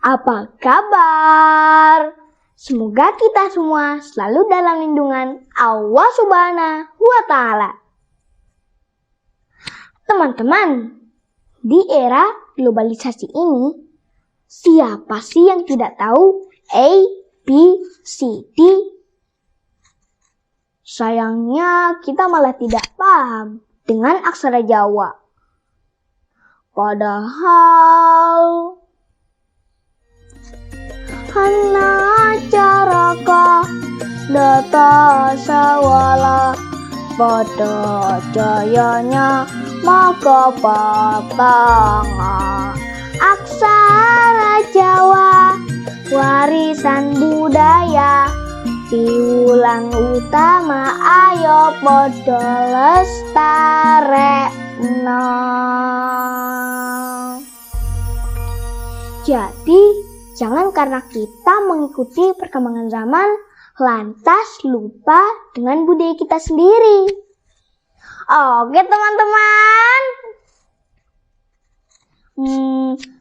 Apa kabar? Semoga kita semua selalu dalam lindungan Allah Subhanahu wa Ta'ala. Teman-teman, di era globalisasi ini, siapa sih yang tidak tahu A, B, C, D? Sayangnya kita malah tidak paham dengan aksara Jawa. Padahal Hana caraka data sawala pada jayanya maka patanga. Aksara Jawa warisan budaya diulang utama, ayo podo lestarekno. Jadi jangan karena kita mengikuti perkembangan zaman, lantas lupa dengan budaya kita sendiri. Oke teman-teman.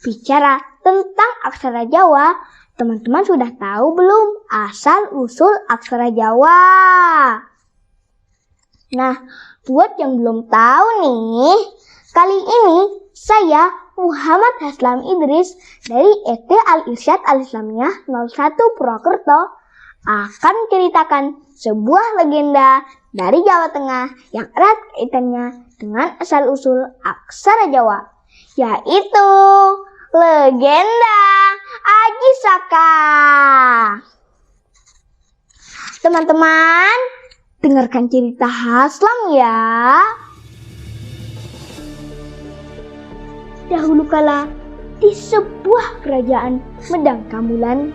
Bicara tentang aksara Jawa, teman-teman sudah tahu belum asal-usul aksara Jawa? Nah, buat yang belum tahu nih, kali ini saya Muhammad Haslam Idris dari SD Al-Irsyad Al-Islamiyah 01 Purwokerto akan menceritakan sebuah legenda dari Jawa Tengah yang erat kaitannya dengan asal-usul aksara Jawa, yaitu legenda Aji Saka. Teman-teman, dengarkan cerita Haslam ya. Dahulu kala, di sebuah kerajaan Medang Kamulan,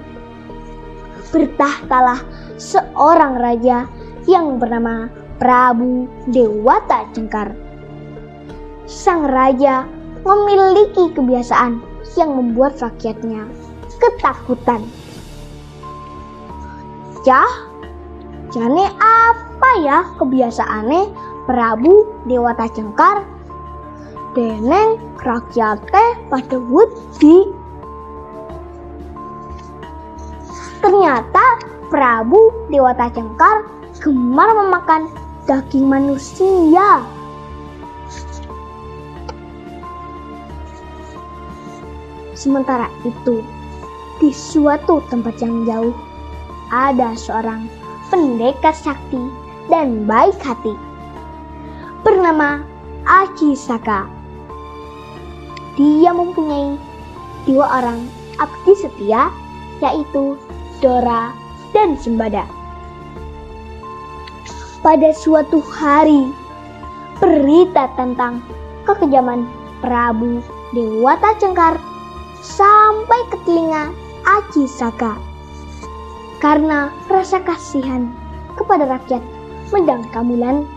bertahtalah seorang raja yang bernama Prabu Dewata Cengkar. Sang raja memiliki kebiasaan yang membuat rakyatnya ketakutan. Jane apa ya kebiasaane Prabu Dewata Cengkar? Deneng rakyate pada wedi. Ternyata Prabu Dewata Cengkar gemar memakan daging manusia. Sementara itu, di suatu tempat yang jauh, ada seorang pendekar sakti dan baik hati bernama Aji Saka. Dia mempunyai 2 orang abdi setia, yaitu Dora dan Sembada. Pada suatu hari, berita tentang kekejaman Prabu Dewata Cengkar sampai ke telinga Aji Saka. Karena rasa kasihan kepada rakyat Medang Kamulan,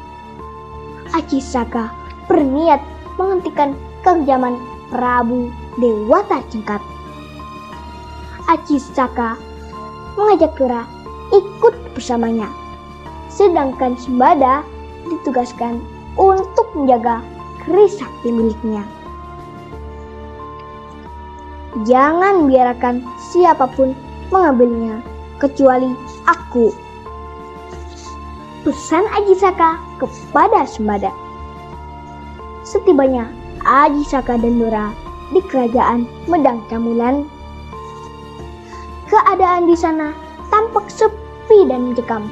Aji Saka berniat menghentikan kekejaman Prabu Dewata Cengkar. Aji Saka mengajak Dora ikut bersamanya, sedangkan Sembada ditugaskan untuk menjaga keris sakti miliknya. Jangan biarkan siapapun mengambilnya kecuali aku, pesan Aji Saka kepada Sembada. Setibanya Aji Saka dan Dora di kerajaan Medang Kamulan, keadaan di sana tampak sepi dan mencekam.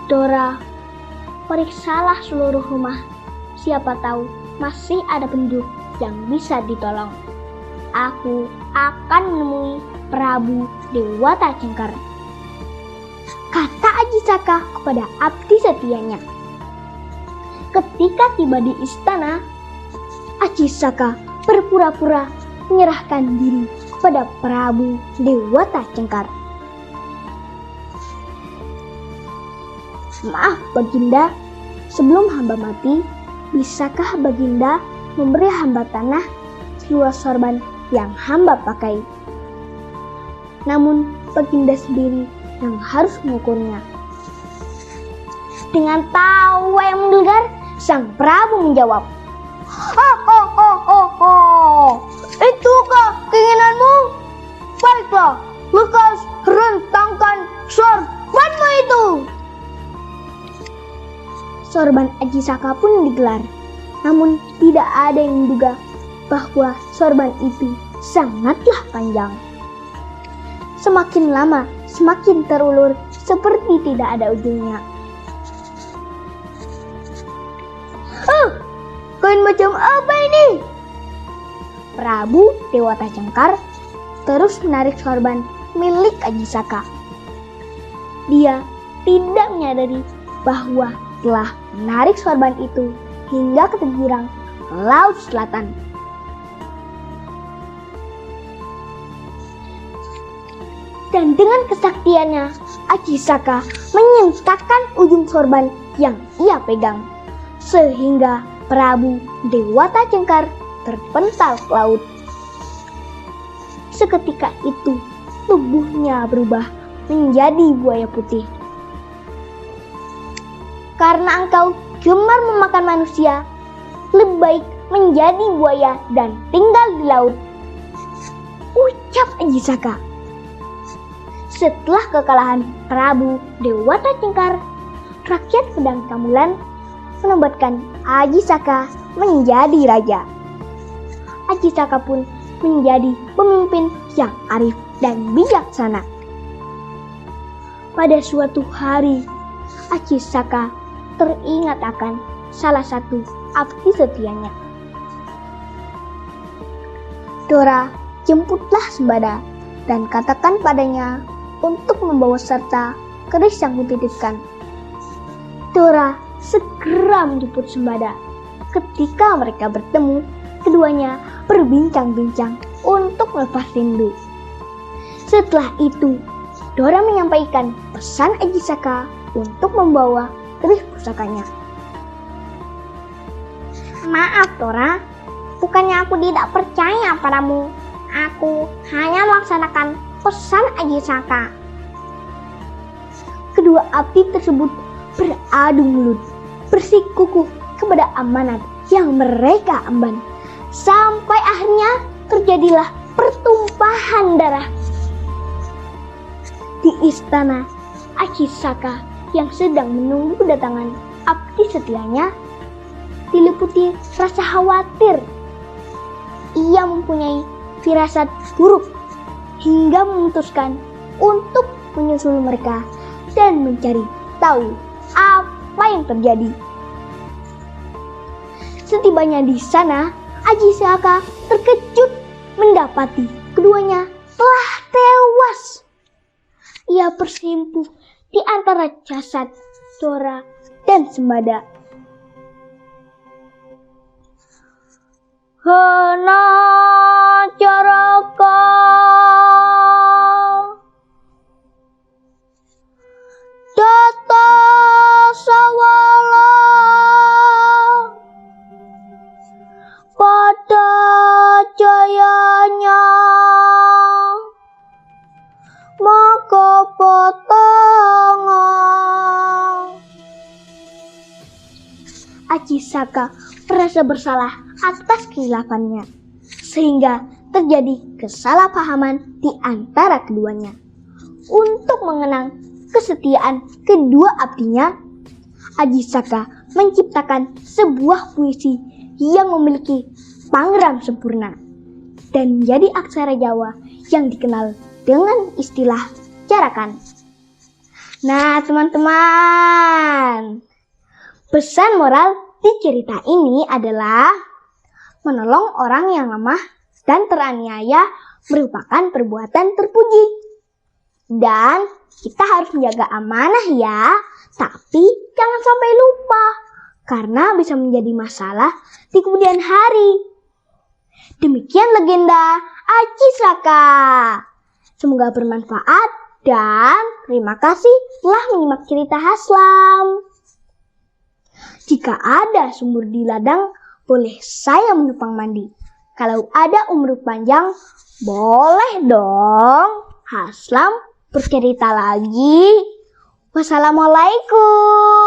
Dora, periksalah seluruh rumah, siapa tahu masih ada penduduk yang bisa ditolong. Aku akan menemui Prabu Dewata Cengkar, kata Aji Saka kepada abdi setianya. Ketika tiba di istana, Aji Saka berpura-pura menyerahkan diri kepada Prabu Dewata Cengkar. Maaf Baginda, sebelum hamba mati, bisakah Baginda memberi hamba tanah seluas sorban yang hamba pakai? Namun Baginda sendiri yang harus mengukurnya. Dengan tawa yang menggelegar, sang Prabu menjawab, "Itukah keinginan sorban Aji Saka pun digelar. Namun tidak ada yang menduga bahwa sorban itu sangatlah panjang. Semakin lama semakin terulur seperti tidak ada ujungnya. Kain macam apa ini? Prabu Dewata Cengkar terus menarik sorban milik Aji Saka. Dia tidak menyadari bahwa telah menarik sorban itu hingga ke tepiran Laut Selatan. Dan dengan kesaktiannya, Aji Saka menyentakkan ujung sorban yang ia pegang, sehingga Prabu Dewata Cengkar terpental ke laut. Seketika itu, tubuhnya berubah menjadi buaya putih. Karena engkau gemar memakan manusia, lebih baik menjadi buaya dan tinggal di laut, ucap Aji Saka. Setelah kekalahan Prabu Dewata Cengkar, rakyat Pedang Kamulan menobatkan Aji Saka menjadi raja. Aji Saka pun menjadi pemimpin yang arif dan bijaksana. Pada suatu hari, Aji Saka teringat akan salah satu abdi setianya. Dora, jemputlah Sembada dan katakan padanya untuk membawa serta keris yang kutitipkan. Dora segera menjemput Sembada. Ketika mereka bertemu, keduanya berbincang-bincang untuk melepas rindu. Setelah itu, Dora menyampaikan pesan Aji Saka untuk membawa keris pusakanya. Maaf Dora, bukannya aku tidak percaya padamu. Aku hanya melaksanakan pesan Aji Saka. Kedua abdi tersebut beradu mulut, bersikukuh kepada amanat yang mereka emban. Sampai akhirnya terjadilah pertumpahan darah. Di istana, Aji Saka yang sedang menunggu kedatangan abdi setianya diliputi rasa khawatir. Ia mempunyai firasat buruk hingga memutuskan untuk menyusul mereka dan mencari tahu apa yang terjadi. Setibanya di sana, Aji Saka terkejut mendapati keduanya telah tewas. Ia bersimpuh di antara jasad Dora dan Sembada. Hana caraka data sawala pada jayanya maka potongan. Aji Saka merasa bersalah atas kehilafannya, sehingga terjadi kesalahpahaman di antara keduanya. Untuk mengenang kesetiaan kedua abdinya, Aji Saka menciptakan sebuah puisi yang memiliki panggram sempurna dan menjadi aksara Jawa yang dikenal dengan istilah carakan. Nah teman-teman, pesan moral di cerita ini adalah menolong orang yang lemah dan teraniaya merupakan perbuatan terpuji. Dan kita harus menjaga amanah ya, tapi jangan sampai lupa, karena bisa menjadi masalah di kemudian hari. Demikian legenda Aji Saka. Semoga bermanfaat dan terima kasih telah menyimak cerita Haslam. Jika ada sumur di ladang, boleh saya menumpang mandi. Kalau ada umur panjang, boleh dong Haslam bercerita lagi. Wassalamualaikum.